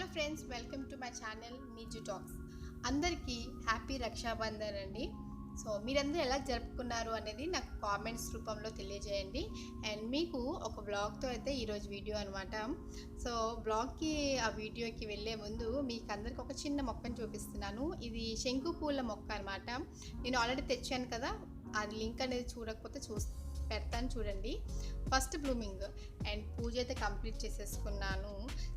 Hello friends, welcome to my channel Neeju talks. అందరికీ happy Rakshabandhan అండి. So మీరందరూ ఎలా జరుపుకున్నారు అనేది నాకు కామెంట్స్ రూపంలో తెలియజేయండి. అండ్ మీకు ఒక బ్లాగ్తో అయితే ఈరోజు వీడియో అనమాట. సో బ్లాగ్కి ఆ వీడియోకి వెళ్ళే ముందు మీకు అందరికి ఒక చిన్న మొక్కను చూపిస్తున్నాను. ఇది శంకు పూల మొక్క అనమాట. నేను ఆల్రెడీ తెచ్చాను కదా, ఆ లింక్ అనేది చూడకపోతే పెడతాను చూడండి. ఫస్ట్ బ్లూమింగ్ అండ్ పూజ అయితే కంప్లీట్ చేసేసుకున్నాను.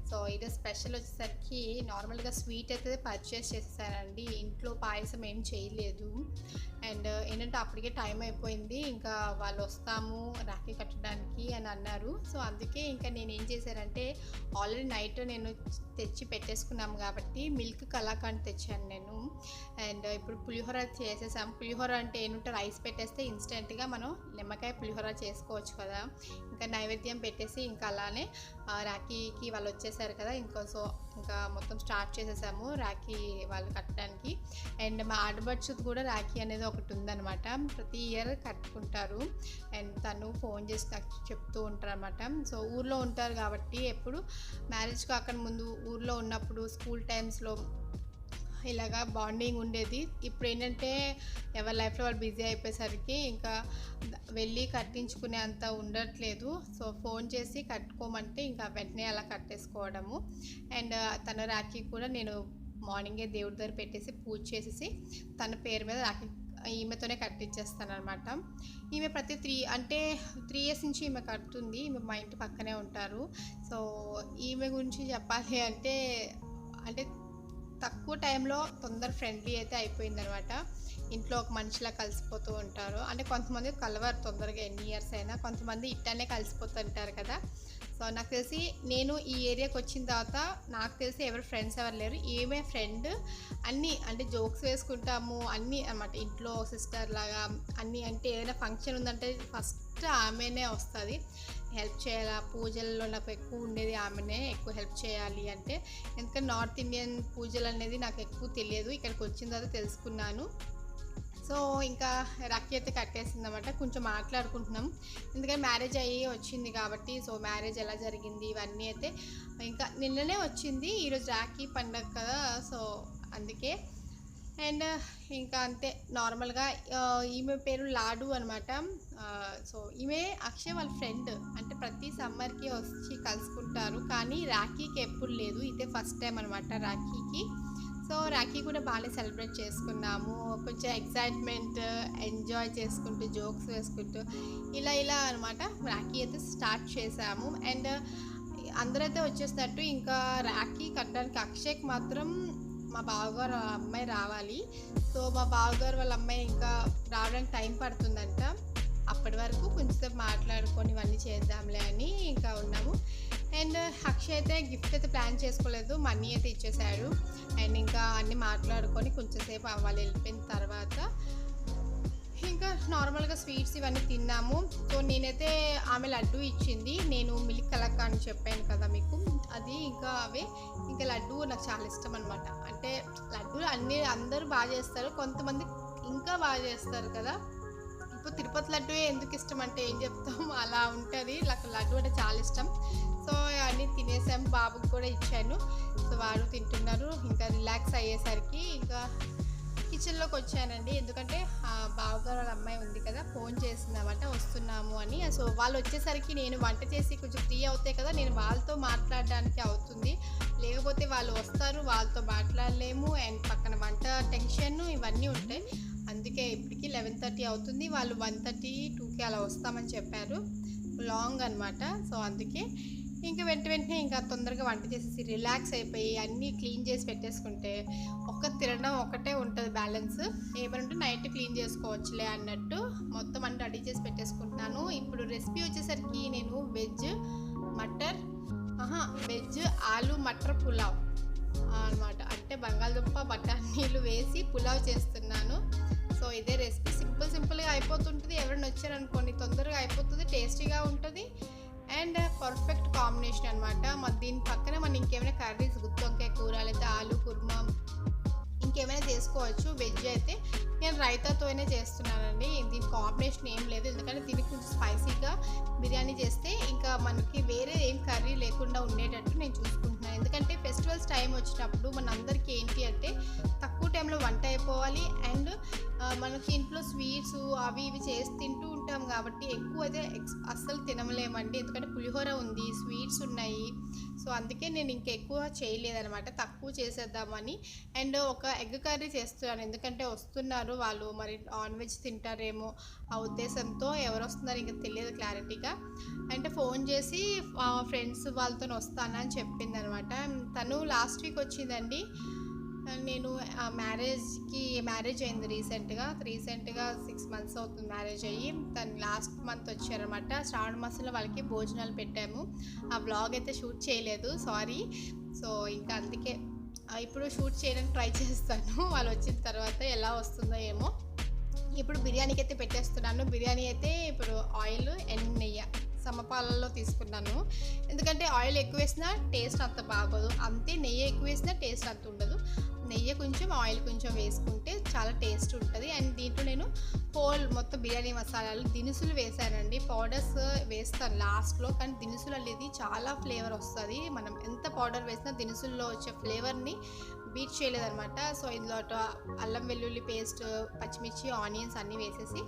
సో ఇది స్పెషల్ వచ్చేసరికి నార్మల్గా స్వీట్ అయితే పర్చేస్ చేసేసానండి. ఇంట్లో పాయసం ఏం చేయలేదు. అండ్ ఏంటంటే అప్పటికే టైం అయిపోయింది, ఇంకా వాళ్ళు వస్తాము రాఖీ కట్టడానికి అని అన్నారు. సో అందుకే ఇంకా నేను ఏం చేశానంటే ఆల్రెడీ నైట్ నేను తెచ్చి పెట్టేసుకున్నాము కాబట్టి మిల్క్ కలాకండ్ తెచ్చాను నేను. అండ్ ఇప్పుడు పులిహోర చేసేసాం. పులిహోర అంటే ఏంటంటే రైస్ పెట్టేస్తే ఇన్స్టెంట్గా మనం నిమ్మకాయ పులిహోర చేసుకోవచ్చు కదా. ఇంకా నైవేద్యం పెట్టేసి ఇంకా అలానే రాఖీకి వాళ్ళు వచ్చేసారు కదా, ఇంకా మొత్తం స్టార్ట్ చేసేసాము రాఖీ వాళ్ళు కట్టడానికి. అండ్ మా ఆడబడ్స్ కూడా రాఖీ అనేది ఒకటి ఉందన్నమాట. ప్రతి ఇయర్ కట్టుకుంటారు. అండ్ తను ఫోన్ చేసి నాకు చెప్తూ ఉంటారు అనమాట. సో ఊర్లో ఉంటారు కాబట్టి ఎప్పుడు మ్యారేజ్ కాకుండా ముందు ఊర్లో ఉన్నప్పుడు స్కూల్ టైమ్స్లో ఇలాగా బాండింగ్ ఉండేది. ఇప్పుడు ఏంటంటే ఎవరి లైఫ్లో వాళ్ళు బిజీ అయిపోయేసరికి ఇంకా వెళ్ళి కట్టించుకునే అంత ఉండట్లేదు. సో ఫోన్ చేసి కట్టుకోమంటే ఇంకా వెంటనే అలా కట్టేసుకోవడము. అండ్ తన రాఖీ కూడా నేను మార్నింగే దేవుడి దగ్గర పెట్టేసి పూజ చేసేసి తన పేరు మీద రాఖీ ఈమెతోనే కట్టించేస్తాను అనమాట. ఈమె ప్రతి 3 years నుంచి ఈమె కడుతుంది. ఈమె మా ఇంటి పక్కనే ఉంటారు. సో ఈమె గురించి చెప్పాలి అంటే తక్కువ టైంలో తొందర ఫ్రెండ్లీ అయితే అయిపోయిందనమాట. ఇంట్లో ఒక మనిషిలా కలిసిపోతూ ఉంటారు. అంటే కొంతమంది కలవరు తొందరగా, ఎన్ని ఇయర్స్ అయినా. కొంతమంది ఇట్టనే కలిసిపోతుంటారు కదా. సో నాకు తెలిసి నేను ఈ ఏరియాకి వచ్చిన తర్వాత నాకు తెలిసి ఎవరు ఫ్రెండ్స్ ఎవరు లేరు. ఏమే ఫ్రెండ్ అన్నీ అంటే జోక్స్ వేసుకుంటాము అన్నీ అనమాట. ఇంట్లో సిస్టర్ లాగా అన్నీ. అంటే ఏదైనా ఫంక్షన్ ఉందంటే ఫస్ట్ ఆమెనే వస్తుంది హెల్ప్ చేయాలి. పూజల్లో నాకు ఎక్కువ ఉండేది ఆమెనే, ఎక్కువ హెల్ప్ చేయాలి అంటే. ఎందుకంటే నార్త్ ఇండియన్ పూజలు అనేది నాకు ఎక్కువ తెలియదు, ఇక్కడికి వచ్చిన తర్వాత తెలుసుకున్నాను. సో ఇంకా రాఖీ అయితే కట్టేసింది అనమాట. కొంచెం మాట్లాడుకుంటున్నాం, ఎందుకంటే మ్యారేజ్ అయ్యి వచ్చింది కాబట్టి. సో మ్యారేజ్ ఎలా జరిగింది ఇవన్నీ అయితే ఇంకా నిన్ననే వచ్చింది. ఈరోజు రాఖీ పండగ కదా, సో అందుకే. అండ్ ఇంకా అంతే నార్మల్గా. ఈమె పేరు లాడు అనమాట. సో ఈమె అక్షయ్ వాళ్ళ ఫ్రెండ్. అంటే ప్రతి సమ్మర్కి వచ్చి కలుసుకుంటారు, కానీ రాఖీకి ఎప్పుడు లేదు. ఇదే ఫస్ట్ టైం అనమాట రాఖీకి. సో రాఖీ కూడా బాగానే సెలబ్రేట్ చేసుకున్నాము. కొంచెం ఎక్సైట్మెంట్, ఎంజాయ్ చేసుకుంటూ జోక్స్ వేసుకుంటూ ఇలా అనమాట రాఖీ అయితే స్టార్ట్ చేసాము. అండ్ అందరైతే వచ్చేసినట్టు. ఇంకా రాఖీ కట్టడానికి అక్షయ్కి మాత్రం మా బావగారు అమ్మాయి రావాలి. సో మా బావగారు వాళ్ళ అమ్మాయి ఇంకా రావడానికి టైం పడుతుందంట. అప్పటి వరకు కొంచెంసేపు మాట్లాడుకొని ఇవన్నీ చేద్దాంలే అని ఇంకా ఉన్నాము. అండ్ అక్షయ్ అయితే గిఫ్ట్ అయితే ప్లాన్ చేసుకోలేదు, మనీ అయితే ఇచ్చేసాడు. అండ్ ఇంకా అన్నీ మాట్లాడుకొని కొంచెంసేపు వాళ్ళు వెళ్ళిపోయిన తర్వాత ఇంకా నార్మల్గా స్వీట్స్ ఇవన్నీ తిన్నాము. సో నేనైతే ఆమె లడ్డు ఇచ్చింది, నేను మిల్క్ కలాకండ్ అని చెప్పాను కదా మీకు, అది ఇంకా ఇంకా లడ్డు నాకు చాలా ఇష్టం అనమాట. అంటే లడ్డూలు అందరూ బాగా చేస్తారు, కొంతమంది ఇంకా బాగా చేస్తారు కదా. ఇప్పుడు తిరుపతి లడ్డు ఎందుకు ఇష్టం అంటే ఏం చెప్తాం, అలా ఉంటుంది. నాకు లడ్డు అంటే చాలా ఇష్టం. సో అన్నీ తినేసాము, బాబుకి కూడా ఇచ్చాను. సో వాడు తింటున్నారు. ఇంకా రిలాక్స్ అయ్యేసరికి ఇంకా కిచెన్లోకి వచ్చానండి. ఎందుకంటే బావగారు వాళ్ళ అమ్మాయి ఉంది కదా, ఫోన్ చేసిందన్నమాట వస్తున్నాము అని. సో వాళ్ళు వచ్చేసరికి నేను వంట చేసి కొంచెం ఫ్రీ అవుతాయి కదా, నేను వాళ్ళతో మాట్లాడడానికి అవుతుంది. లేకపోతే వాళ్ళు వస్తారు, వాళ్ళతో మాట్లాడలేము. అండ్ పక్కన వంట టెన్షన్ ఇవన్నీ ఉంటాయి. అందుకే ఇప్పటికీ 11:30 అవుతుంది. వాళ్ళు 1:30-2కి అలా వస్తామని చెప్పారు. లాంగ్ అనమాట. సో అందుకే ఇంకా వెంటనే ఇంకా తొందరగా వంట చేసేసి రిలాక్స్ అయిపోయి అన్నీ క్లీన్ చేసి పెట్టేసుకుంటే తినడం ఒకటే ఉంటుంది బ్యాలెన్స్. ఏమంటే నైట్ క్లీన్ చేసుకోవచ్చులే అన్నట్టు మొత్తం అన్నీ రెడీ చేసి పెట్టేసుకుంటున్నాను. ఇప్పుడు రెసిపీ వచ్చేసరికి నేను వెజ్ ఆలు మటర్ పులావ్ అనమాట. అంటే బంగాళదుంప బఠానీలు వేసి పులావ్ చేస్తున్నాను. సో ఇదే రెసిపీ. సింపుల్గా అయిపోతుంటుంది. ఎవరైనా వచ్చారనుకోండి తొందరగా అయిపోతుంది, టేస్టీగా ఉంటుంది. అండ్ పర్ఫెక్ట్ కాంబినేషన్ అనమాట. దీని పక్కన మనం ఇంకేమైనా కర్రీస్, గుత్తి వంకాయ కూర లేదా ఆలు కుర్మా ఇంకేమైనా చేసుకోవచ్చు. వెజ్ అయితే నేను రైతాతోనే చేస్తున్నానండి. దీని కాంబినేషన్ ఏం లేదు, ఎందుకంటే దీనికి కొంచెం స్పైసీగా బిర్యానీ చేస్తే ఇంకా మనకి వేరే ఏం కర్రీ లేకుండా ఉండేటట్టు నేను చూసుకుంటున్నాను. ఎందుకంటే ఫెస్టివల్స్ టైం వచ్చినప్పుడు మనందరికీ ఏంటి అంటే తక్కువ టైంలో వంట అయిపోవాలి అండ్ మనకి ఇంట్లో స్వీట్స్ అవి ఇవి చేసి తింటూ ఉంటాం కాబట్టి ఎక్కువ అయితే అస్సలు తినలేమండి. ఎందుకంటే పులిహోర ఉంది, స్వీట్స్ ఉన్నాయి. సో అందుకే నేను ఇంకెక్కువ చేయలేదనమాట, తక్కువ చేసేద్దామని. అండ్ ఒక ఎగ్ కర్రీ చేస్తున్నాను, ఎందుకంటే వస్తున్నారు వాళ్ళు, మరి నాన్ వెజ్ తింటారేమో ఆ ఉద్దేశంతో. ఎవరు వస్తున్నారు ఇంకా తెలియదు క్లారిటీగా. అంటే ఫోన్ చేసి ఫ్రెండ్స్ వాళ్ళతో వస్తానని చెప్పింది అనమాట. తను లాస్ట్ వీక్ వచ్చిందండి. నేను మ్యారేజ్ అయింది రీసెంట్గా 6 మంత్స్ అవుతుంది మ్యారేజ్ అయ్యి. తను లాస్ట్ మంత్ వచ్చారనమాట. శ్రావణ మాసంలో వాళ్ళకి భోజనాలు పెట్టాము. ఆ వ్లాగ్ అయితే షూట్ చేయలేదు, సారీ. సో ఇంకా అందుకే ఇప్పుడు షూట్ చేయడానికి ట్రై చేస్తాను వాళ్ళు వచ్చిన తర్వాత. ఎలా వస్తుందో ఏమో. ఇప్పుడు బిర్యానీకి అయితే పెట్టేస్తున్నాను. బిర్యానీ అయితే ఇప్పుడు ఆయిల్ అండ్ నెయ్యి సమపాలలో తీసుకున్నాను. ఎందుకంటే ఆయిల్ ఎక్కువ వేసినా టేస్ట్ అంత బాగోదు, అంతే నెయ్యి ఎక్కువ వేసినా టేస్ట్ అంత ఉండదు. నెయ్యి కొంచెం ఆయిల్ కొంచెం వేసుకుంటే చాలా టేస్ట్ ఉంటుంది. అండ్ దీంట్లో నేను మొత్తం బిర్యానీ మసాలాలు దినుసులు వేసానండి. పౌడర్స్ వేస్తాను లాస్ట్లో, కానీ దినుసులు అనేది చాలా ఫ్లేవర్ వస్తుంది. మనం ఎంత పౌడర్ వేసినా దినుసుల్లో వచ్చే ఫ్లేవర్ని బీట్ చేయలేదన్నమాట. సో ఇందులో అల్లం వెల్లుల్లి పేస్ట్, పచ్చిమిర్చి, ఆనియన్స్ అన్నీ వేసేసి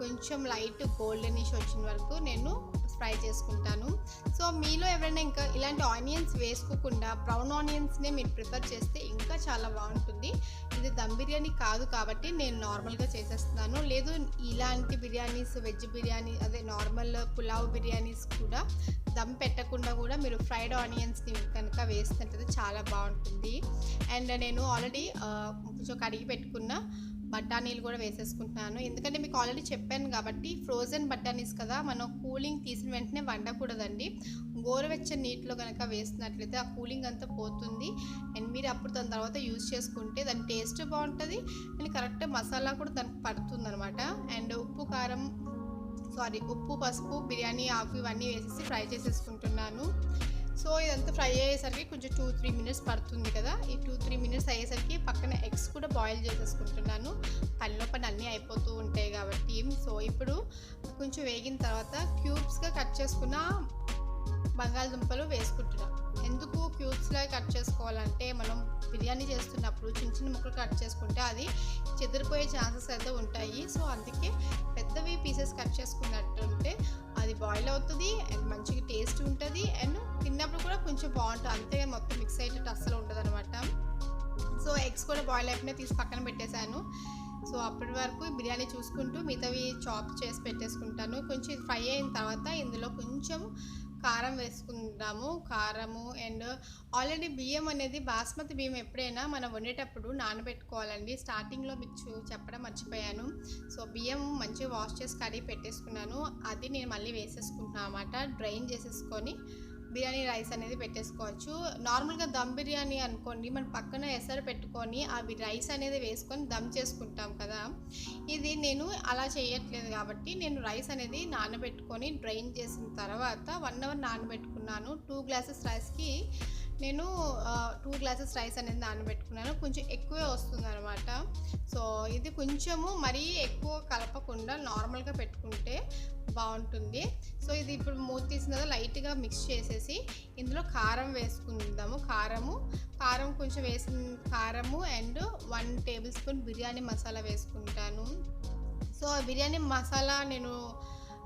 కొంచెం లైట్ గోల్డెనిష్ వచ్చిన వరకు నేను ఫ్రై చేసుకుంటాను. సో మీలో ఎవరైనా ఇంకా ఇలాంటి ఆనియన్స్ వేసుకోకుండా బ్రౌన్ ఆనియన్స్నే మీరు ప్రిఫర్ చేస్తే ఇంకా చాలా బాగుంటుంది. ఇది దమ్ బిర్యానీ కాదు కాబట్టి నేను నార్మల్గా చేసేస్తున్నాను. లేదు ఇలాంటి బిర్యానీస్, వెజ్ బిర్యానీ, అదే నార్మల్ పులావ్ బిర్యానీస్ కూడా దమ్ పెట్టకుండా కూడా మీరు ఫ్రైడ్ ఆనియన్స్ని కనుక వేసినట్లయితే చాలా బాగుంటుంది. అండ్ నేను ఆల్రెడీ కొంచెం కడిగి పెట్టుకున్న బఠానీలు కూడా వేసేసుకుంటున్నాను. ఎందుకంటే మీకు ఆల్రెడీ చెప్పాను కాబట్టి, ఫ్రోజన్ బఠానీస్ కదా, మనం కూలింగ్ తీసిన వెంటనే వండకూడదండి. గోరువెచ్చని నీటిలో కనుక వేసినట్లయితే ఆ కూలింగ్ అంతా పోతుంది. అండ్ మీరు అప్పుడు దాని తర్వాత యూజ్ చేసుకుంటే దాని టేస్ట్ బాగుంటుంది అండ్ కరెక్ట్ మసాలా కూడా దానికి పడుతుంది అనమాట. అండ్ ఉప్పు, పసుపు, బిర్యానీ ఆకు ఇవన్నీ వేసేసి ఫ్రై చేసేసుకుంటున్నాను. సో ఇదంతా ఫ్రై అయ్యేసరికి కొంచెం 2-3 మినిట్స్ పడుతుంది కదా. ఈ 2-3 మినిట్స్ అయ్యేసరికి పక్కన ఎగ్స్ కూడా బాయిల్ చేసేసుకుంటున్నాను. పనిలో పని అన్నీ అయిపోతూ ఉంటాయి కాబట్టి. సో ఇప్పుడు కొంచెం వేగిన తర్వాత క్యూబ్స్గా కట్ చేసుకున్న బంగాళదుంపలు వేసుకుంటున్నాను. ఎందుకు క్యూబ్స్లా కట్ చేసుకోవాలంటే, మనం బిర్యానీ చేస్తున్నప్పుడు చిన్న ముక్కలు కట్ చేసుకుంటే అది చెదిరిపోయే ఛాన్సెస్ అయితే ఉంటాయి. సో అందుకే పెద్దవి పీసెస్ కట్ చేసుకున్నట్టుంటే అది బాయిల్ అవుతుంది అండ్ మంచిగా టేస్ట్ ఉంటుంది అండ్ తిన్నప్పుడు కూడా కొంచెం బాగుంటుంది. అంతేగాని మొత్తం మిక్స్ అయ్యేటట్టు అస్సలు ఉంటుంది అనమాట. సో ఎగ్స్ కూడా బాయిల్ అయిపోయినా తీసి పక్కన పెట్టేశాను. సో అప్పటి వరకు బిర్యానీ చూసుకుంటూ మిగతావి చాప్ చేసి పెట్టేసుకుంటాను. కొంచెం ఫ్రై అయిన తర్వాత ఇందులో కొంచెం కారం వేసుకుందాము. కారము అండ్ ఆల్రెడీ బియ్యం అనేది బాస్మతి బియ్యం ఎప్పుడైనా మనం వండేటప్పుడు నానబెట్టుకోవాలండి. స్టార్టింగ్లో మీకు చెప్పడం మర్చిపోయాను. సో బియ్యం మంచిగా వాష్ చేసి కడిగి పెట్టేసుకున్నాను. అది నేను మళ్ళీ వేసేసుకుంటున్నాను అన్నమాట. డ్రైన్ చేసేసుకొని బిర్యానీ రైస్ అనేది పెట్టేసుకోవచ్చు. నార్మల్గా దమ్ బిర్యానీ అనుకోండి, మనం పక్కన ఎసరు పెట్టుకొని అవి రైస్ అనేది వేసుకొని దమ్ చేసుకుంటాం కదా. ఇది నేను అలా చేయట్లేదు కాబట్టి నేను రైస్ అనేది నానబెట్టుకొని డ్రైన్ చేసిన తర్వాత 1 అవర్ నానబెట్టుకున్నాను. 2 గ్లాసెస్ రైస్కి నేను 2 గ్లాసెస్ రైస్ అనేది నానబెట్టుకున్నాను. కొంచెం ఎక్కువే వస్తుంది అనమాట. సో ఇది కొంచెము మరీ ఎక్కువ కలపకుండా నార్మల్గా పెట్టుకుంటే బాగుంటుంది. సో ఇది ఇప్పుడు మూత తీసిన తర్వాత లైట్గా మిక్స్ చేసేసి ఇందులో కారం వేసుకుందాము. కారం కొంచెం వేసిన కారము and 1 table spoon biryani masala వేసుకుంటాను. సో బిర్యానీ మసాలా నేను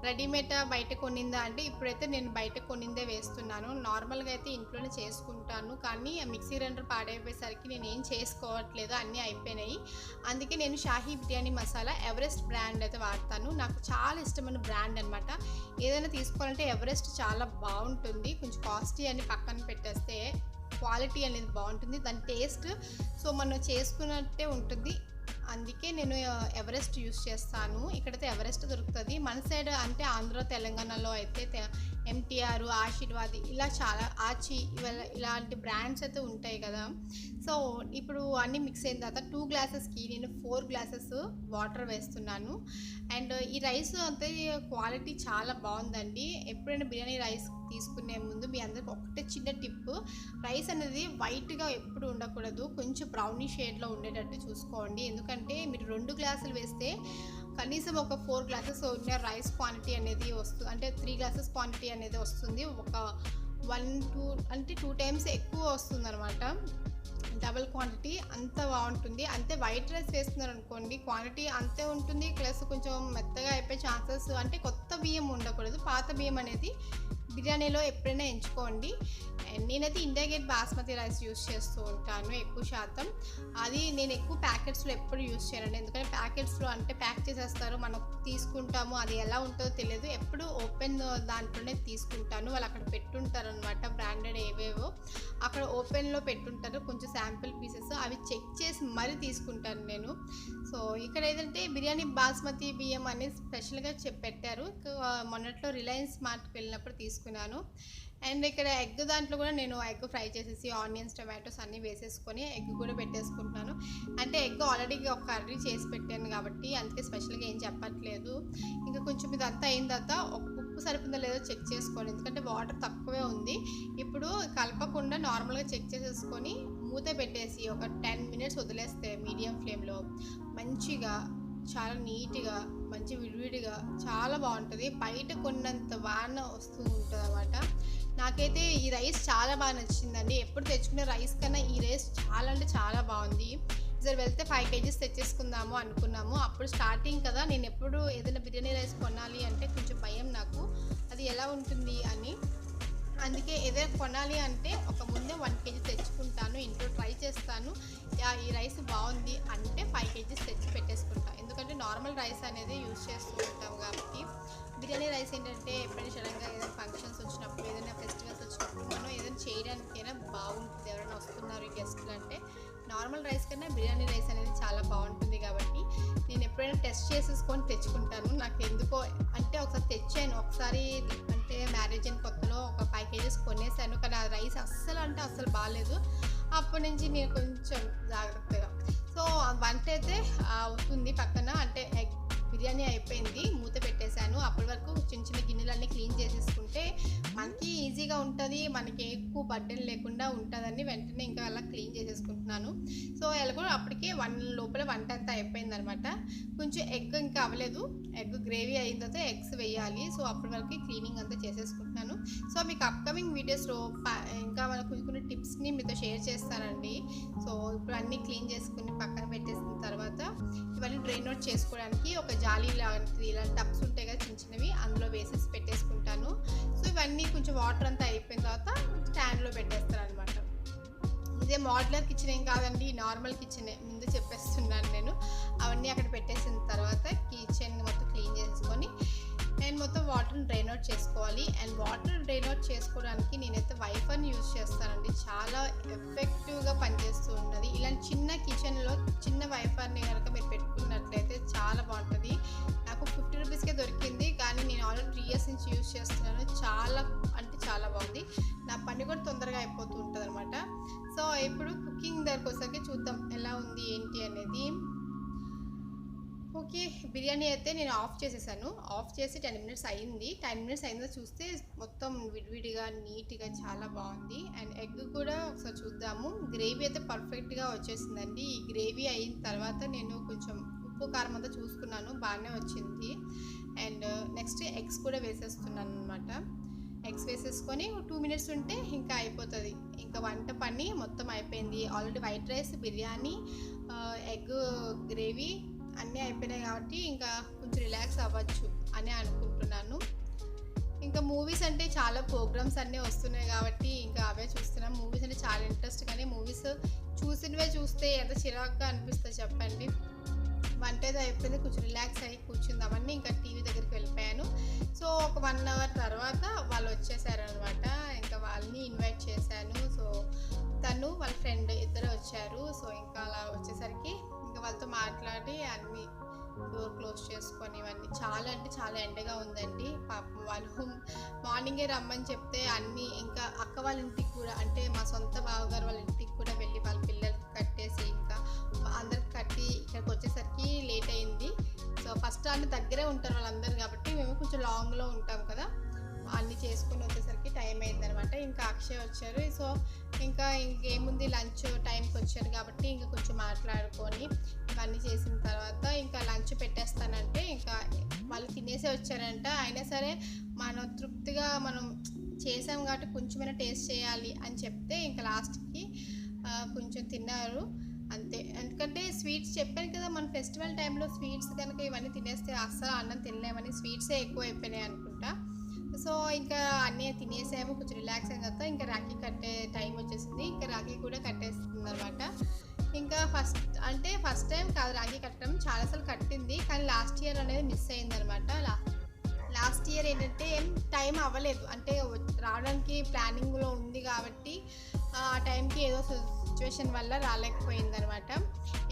రెడీమేడ్ బయట కొనిందా అంటే, ఇప్పుడైతే నేను బయట కొనిందే వేస్తున్నాను. నార్మల్గా అయితే ఇంట్లోనే చేసుకుంటాను, కానీ మిక్సీ గ్రైండర్ పాడైపోయేసరికి నేను ఏం చేసుకోవట్లేదు, అన్నీ అయిపోయినాయి. అందుకే నేను షాహీ బిర్యానీ మసాలా ఎవరెస్ట్ బ్రాండ్ అయితే వాడతాను. నాకు చాలా ఇష్టమైన బ్రాండ్ అనమాట. ఏదైనా తీసుకోవాలంటే ఎవరెస్ట్ చాలా బాగుంటుంది. కొంచెం కాస్ట్లీ అని పక్కన పెట్టేస్తే క్వాలిటీ అనేది బాగుంటుంది, దాని టేస్ట్ సో మనం చేసుకున్నట్టే ఉంటుంది. అందుకే నేను ఎవరెస్ట్ యూస్ చేస్తాను. ఇక్కడైతే ఎవరెస్ట్ దొరుకుతుంది. మన సైడ్ అంటే ఆంధ్ర తెలంగాణలో అయితే ఎంటీఆర్, ఆశీర్వాద్, ఇలా చాలా ఆచి ఇలాంటి బ్రాండ్స్ అయితే ఉంటాయి కదా. సో ఇప్పుడు అన్నీ మిక్స్ అయిన తర్వాత 2 గ్లాసెస్కి నేను 4 గ్లాసెస్ వాటర్ వేస్తున్నాను. అండ్ ఈ రైస్ అంతే క్వాలిటీ చాలా బాగుందండి. ఎప్పుడైనా బిర్యానీ రైస్ తీసుకునే ముందు మీ అందరికి ఒకటే చిన్న టిప్, రైస్ అనేది వైట్గా ఎప్పుడు ఉండకూడదు, కొంచెం బ్రౌనీ షేడ్లో ఉండేటట్టు చూసుకోండి. ఎందుకంటే మీరు 2 గ్లాసులు వేస్తే కనీసం ఒక 4 గ్లాసెస్ ఉన్న రైస్ క్వాంటిటీ అనేది వస్తుంది, అంటే 3 గ్లాసెస్ క్వాంటిటీ అనేది వస్తుంది ఒక 2 అంటే 2 టైమ్స్ ఎక్కువ వస్తుందనమాట. డబుల్ క్వాంటిటీ అంత బాగుంటుంది. అంతే వైట్ రైస్ వేస్తున్నారనుకోండి క్వాంటిటీ అంతే ఉంటుంది. ప్లస్ కొంచెం మెత్తగా అయిపోయే ఛాన్సెస్, అంటే కొత్త బియ్యం ఉండకూడదు. పాత బియ్యం అనేది బిర్యానీలో ఎప్పుడైనా ఎంచుకోండి. అండ్ నేనైతే India gate basmati rice use చేస్తూ ఉంటాను ఎక్కువ శాతం. అది నేను ఎక్కువ ప్యాకెట్స్లో ఎప్పుడు యూస్ చేయనండి. ఎందుకంటే ప్యాకెట్స్లో అంటే ప్యాక్ చేసేస్తారు, మనం తీసుకుంటాము, అది ఎలా ఉంటుందో తెలియదు. ఎప్పుడు ఓపెన్ దాంట్లోనే తీసుకుంటాను. వాళ్ళు అక్కడ పెట్టుంటారు అనమాట, బ్రాండెడ్ ఏవేవో అక్కడ ఓపెన్లో పెట్టుంటారు కొంచెం శాంపిల్ పీసెస్, అవి చెక్ చేసి మరీ తీసుకుంటాను నేను. సో ఇక్కడ ఏదంటే బిర్యానీ బాస్మతి బియ్యం అనేది స్పెషల్గా పెట్టారు. మొన్నట్లో రిలయన్స్ మార్ట్కి వెళ్ళినప్పుడు తీసుకున్నాను. అండ్ ఇక్కడ ఎగ్ దాంట్లో కూడా నేను ఎగ్ ఫ్రై చేసేసి ఆనియన్స్ టమాటోస్ అన్నీ వేసేసుకొని ఎగ్ కూడా పెట్టేసుకుంటున్నాను. అంటే ఎగ్ ఆల్రెడీ ఒక కర్రీ చేసి పెట్టాను కాబట్టి అందుకే స్పెషల్గా ఏం చెప్పట్లేదు. ఇంకా కొంచెం ఇదంతా అయిన తర్వాత ఉప్పు సరిపోతుందో లేదో చెక్ చేసుకోండి, ఎందుకంటే వాటర్ తక్కువే ఉంది. ఇప్పుడు కలపకుండా నార్మల్గా చెక్ చేసేసుకొని మూత పెట్టేసి ఒక 10 మినిట్స్ వదిలేస్తే మీడియం ఫ్లేమ్లో మంచిగా చాలా నీట్గా మంచి విడివిడిగా చాలా బాగుంటుంది. బయట కొన్నంత వాన వస్తూ ఉంటుంది అన్నమాట. నాకైతే ఈ రైస్ చాలా బాగా నచ్చిందండి. ఎప్పుడు తెచ్చుకునే రైస్ కన్నా ఈ రైస్ చాలా అంటే చాలా బాగుంది. సరే వెళ్తే 5 కేజీస్ తెచ్చేసుకుందాము అనుకున్నాము. అప్పుడు స్టార్టింగ్ కదా, నేను ఎప్పుడు ఏదైనా బిర్యానీ రైస్ కొనాలి అంటే కొంచెం భయం నాకు, అది ఎలా ఉంటుంది అని. అందుకే ఏదైనా కొనాలి అంటే ఒక ముందే 1 కేజీ తెచ్చుకుంటాను, ఇంట్లో ట్రై చేస్తాను. ఈ రైస్ బాగుంది అంటే 5 కేజీస్ తెచ్చి పెట్టేసుకుంటాను. ఎందుకంటే నార్మల్ రైస్ అనేది యూజ్ చేస్తూ ఉంటాం కాబట్టి. బిర్యానీ రైస్ ఏంటంటే ఎప్పుడైనా సడన్గా ఏదైనా ఫంక్షన్స్ వచ్చినప్పుడు, ఏదైనా ఫెస్టివల్స్ వచ్చినప్పుడు మనం ఏదైనా చేయడానికైనా బాగుంటుంది. ఎవరైనా వస్తున్నారు గెస్ట్లు అంటే నార్మల్ రైస్ కన్నా బిర్యానీ రైస్ అనేది చాలా బాగుంటుంది. కాబట్టి నేను ఎప్పుడైనా టెస్ట్ చేసేసుకొని తెచ్చుకుంటాను. నాకు ఎందుకో అంటే ఒకసారి తెచ్చాను, ఒకసారి అంటే మ్యారేజ్ అయిన కొత్తలో ఒక 5 కేజీస్ కొనేసాను, కానీ ఆ రైస్ అస్సలు అంటే అస్సలు బాగాలేదు. అప్పటి నుంచి నేను కొంచెం జాగ్రత్తగా. సో వంట అయితే అవుతుంది పక్కన, అంటే ఎగ్ బిర్యానీ అయిపోయింది, మూత పెట్టేశాను. అప్పటి వరకు చిన్న చిన్న గిన్నెలన్నీ క్లీన్ చేసేసుకుంటే మనకి ఈజీగా ఉంటుంది, మనకి ఎక్కువ బర్డెన్ లేకుండా ఉంటుందని వెంటనే ఇంకా అలా క్లీన్ చేసేసుకుంటున్నాను. సో ఎలాగో అప్పటికే 1 లోపల వంట అంతా అయిపోయిందనమాట. కొంచెం ఎగ్ ఇంకా అవ్వలేదు, ఎగ్ గ్రేవీ అయిన తర్వాత ఎగ్స్ వేయాలి. సో అప్పటి వరకు క్లీనింగ్ అంతా చేసేసుకుంటున్నాను. సో మీకు అప్కమింగ్ వీడియోస్లో ఇంకా మనకు కొన్ని టిప్స్ని మీతో షేర్ చేస్తానండి. సో ఇప్పుడు అన్నీ క్లీన్ చేసుకుని పక్కన పెట్టేసిన తర్వాత ఇవన్నీ డ్రైన్ అవుట్ చేసుకోవడానికి ఒక జాలీ లాంటిది, ఇలాంటి టప్స్ ఉంటాయి కదా చిన్న చిన్నవి, అందులో వేసేసి పెట్టేసుకుంటాను. సో ఇవన్నీ కొంచెం వాటర్ అంతా అయిపోయిన తర్వాత స్టాండ్లో పెట్టేస్తాను అనమాట. ఇదే మోడ్యులర్ కిచెన్ ఏం కాదండి, నార్మల్ కిచెనే, ముందు చెప్పేస్తున్నాను నేను. అవన్నీ అక్కడ పెట్టేసిన తర్వాత కిచెన్ మొత్తం క్లీన్ చేసుకొని అండ్ మొత్తం వాటర్ని డ్రైన్ అవుట్ చేసుకోవాలి. అండ్ వాటర్ డ్రైన్ అవుట్ చేసుకోవడానికి నేనైతే వైఫర్ని యూజ్ చేస్తానండి. చాలా ఎఫెక్టివ్గా పనిచేస్తూ ఉన్నది. ఇలాంటి చిన్న కిచెన్లో చిన్న వైఫర్ని కనుక మీరు పెట్టుకున్నట్లయితే చాలా బాగుంటుంది. నాకు 50 రూపీస్కే దొరికింది, కానీ నేను ఆల్రెడీ 3 ఇయర్స్ నుంచి యూజ్ చేస్తున్నాను. చాలా అంటే చాలా బాగుంది. నా పని కూడా తొందరగా అయిపోతూ ఉంటుంది అనమాట. సో ఇప్పుడు కుకింగ్ దగ్గరకు వచ్చేసరికి చూద్దాం ఎలా ఉంది ఏంటి అనేది. ఓకే, బిర్యానీ అయితే నేను ఆఫ్ చేసేసాను. ఆఫ్ చేసి 10 మినిట్స్ అయింది. 10 మినిట్స్ అయిందో చూస్తే మొత్తం విడివిడిగా నీట్గా చాలా బాగుంది. అండ్ ఎగ్ కూడా ఒకసారి చూద్దాము. గ్రేవీ అయితే పర్ఫెక్ట్గా వచ్చేసిందండి. ఈ గ్రేవీ అయిన తర్వాత నేను కొంచెం ఉప్పు కారం అంతా చూసుకున్నాను, బాగానే వచ్చింది. అండ్ నెక్స్ట్ ఎగ్స్ కూడా వేసేస్తున్నాను అనమాట. ఎగ్స్ వేసేసుకొని 2 మినిట్స్ ఉంటే ఇంకా అయిపోతుంది. ఇంకా వంట పని మొత్తం అయిపోయింది. Already white rice, biryani, egg gravy అన్నీ అయిపోయినాయి కాబట్టి ఇంకా కొంచెం రిలాక్స్ అవ్వచ్చు అని అనుకుంటున్నాను. ఇంకా మూవీస్ అంటే చాలా ప్రోగ్రామ్స్ అన్నీ వస్తున్నాయి కాబట్టి ఇంకా అవే చూస్తున్నాం. మూవీస్ అంటే చాలా ఇంట్రెస్ట్, కానీ మూవీస్ చూసినవే చూస్తే ఎంత చిరాకుగా అనిపిస్తుంది చెప్పండి. వంట అయితే అయిపోయింది, కొంచెం రిలాక్స్ అయ్యి కూర్చుందామని ఇంకా టీవీ దగ్గరికి వెళ్ళిపోయాను. సో ఒక 1 అవర్ తర్వాత వాళ్ళు వచ్చేసారనమాట. ఇంకా వాళ్ళని ఇన్వైట్ చేశాను. సో తను వాళ్ళ ఫ్రెండ్ ఇద్దరు వచ్చారు. సో ఇంకా అలా వచ్చేసరికి ఇంకా వాళ్ళతో మాట్లాడి అన్నీ డోర్ క్లోజ్ చేసుకొని ఇవన్నీ చాలా అంటే చాలా ఎండగా ఉందండి. పాపం వాళ్ళు మార్నింగే రమ్మని చెప్తే అన్నీ ఇంకా అక్క వాళ్ళ ఇంటికి కూడా, అంటే మా సొంత బావగారు వాళ్ళ ఇంటికి కూడా వెళ్ళి వాళ్ళ పిల్లలకి కట్టేసి ఇంకా అందరికి కట్టి ఇక్కడికి వచ్చేసరికి లేట్ అయింది. సో ఫస్ట్ అంటే దగ్గరే ఉంటారు వాళ్ళందరూ కాబట్టి మేము కొంచెం లాంగ్లో ఉంటాం కదా, అన్నీ చేసుకొని వచ్చేసరికి టైం అయిందనమాట. ఇంకా అక్షయ్ వచ్చారు. సో ఇంకా ఇంకేముంది లంచ్ టైంకి వచ్చారు కాబట్టి ఇంకా కొంచెం మాట్లాడుకొని ఇవన్నీ చేసిన తర్వాత ఇంకా లంచ్ పెట్టేస్తానంటే ఇంకా వాళ్ళు తినేసే వచ్చారంట. అయినా సరే మనం తృప్తిగా మనం చేసాం కాబట్టి కొంచెమైనా టేస్ట్ చేయాలి అని చెప్తే ఇంకా లాస్ట్కి కొంచెం తిన్నారు అంతే. ఎందుకంటే స్వీట్స్ చెప్పాను కదా, మన ఫెస్టివల్ టైంలో స్వీట్స్ కనుక ఇవన్నీ తినేస్తే అస్సలు అన్నం తినలేమని స్వీట్సే ఎక్కువ అయిపోయినాయి అనుకుంటా. సో ఇంకా అన్నీ తినేసాము, కొంచెం రిలాక్స్ అయిన తర్వాత ఇంకా రాఖీ కట్టే టైం వచ్చేసింది. ఇంకా రాఖీ కూడా కట్టేస్తుంది అనమాట. ఇంకా ఫస్ట్ టైం కాదు రాఖీ కట్టడం, చాలాసార్లు కట్టింది కానీ లాస్ట్ ఇయర్ అనేది మిస్ అయిందనమాట. లాస్ట్ ఇయర్ ఏంటంటే ఏం టైం అవ్వలేదు, అంటే రావడానికి ప్లానింగ్లో ఉంది కాబట్టి ఆ టైంకి ఏదో సిచ్యువేషన్ వల్ల రాలేకపోయిందనమాట.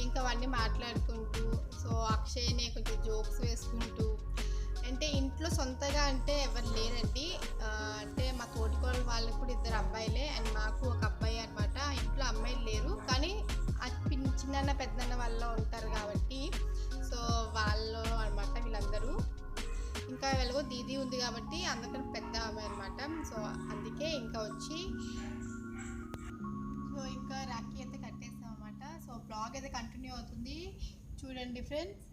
ఇంకా అవన్నీ మాట్లాడుకుంటూ సో అక్షయ్ని కొంచెం జోక్స్ వేసుకుంటూ, అంటే ఇంట్లో సొంతగా అంటే ఎవరు లేరండి, అంటే మా తోటికోడలు వాళ్ళకి కూడా 2 అబ్బాయిలే అండ్ మాకు ఒక అబ్బాయి అనమాట. ఇంట్లో అమ్మాయిలు లేరు కానీ చిన్న పెద్దన్న వాళ్ళు ఉంటారు కాబట్టి సో వాళ్ళు అనమాట వీళ్ళందరూ. ఇంకా వెలుగు దీదీ ఉంది కాబట్టి అందుకని పెద్ద అమ్మాయి అనమాట. సో అందుకే ఇంకా వచ్చి సో ఇంకా రాఖీ అయితే కట్టేస్తాం అనమాట. సో బ్లాగ్ అయితే కంటిన్యూ అవుతుంది, చూడండి ఫ్రెండ్స్.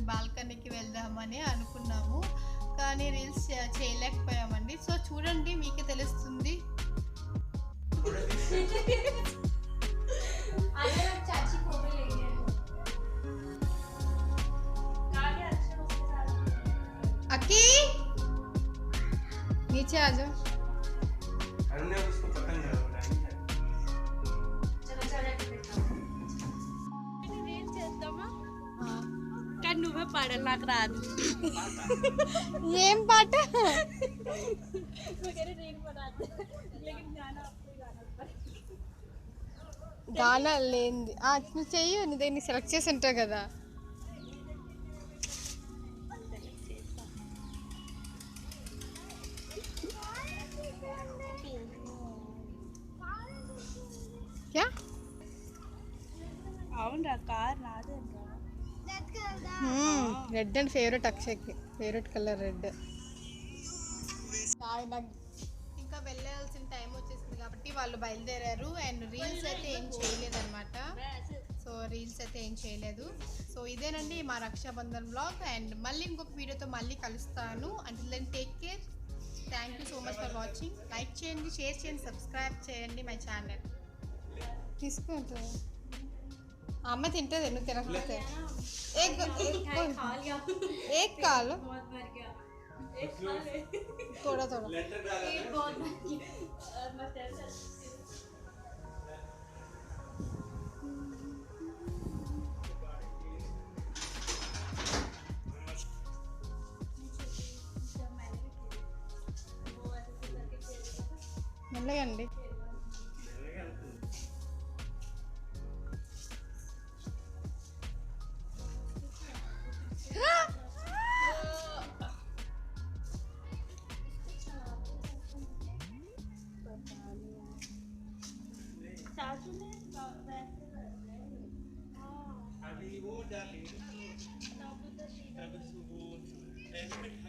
బాల్కనీకి వెళ్దామని అనుకున్నాము కానీ రీల్స్ చేయలేకపోయామండి. సో చూడండి మీకే తెలుస్తుంది. अकी नीचे आ जाओ. నువ్వే పాడాలి, నాకు రాదు. ఏం పాట? గానా లేనిది నువ్వు చెయ్యి, నీ సెలెక్ట్ చేసి ఉంటావు కదా. అవునరా కార్ రాదేంట్రా. రెడ్ అండ్ ఫేవరెట్ అక్షయ్కి, ఫేవరెట్ కలర్ రెడ్. ఇంకా వెళ్ళాల్సిన టైం వచ్చేసింది కాబట్టి వాళ్ళు బయలుదేరారు అండ్ రీల్స్ అయితే ఏం చేయలేదన్నమాట. సో రీల్స్ అయితే ఏం చేయలేదు. సో ఇదేనండి మా రక్షాబంధన్ బ్లాగ్ అండ్ మళ్ళీ ఇంకొక వీడియోతో మళ్ళీ కలుస్తాను. Until then take care. Thank you so much for watching. Like చేయండి, షేర్ చేయండి, సబ్స్క్రైబ్ చేయండి మై ఛానల్. తీసుకుంటా అమ్మ తింటుంది, నువ్వు తినకపోతే एक काल थोड़ा थोड़ा మెల్లగండి. चाचू ने वैसे अभी वो डाली तब सुबह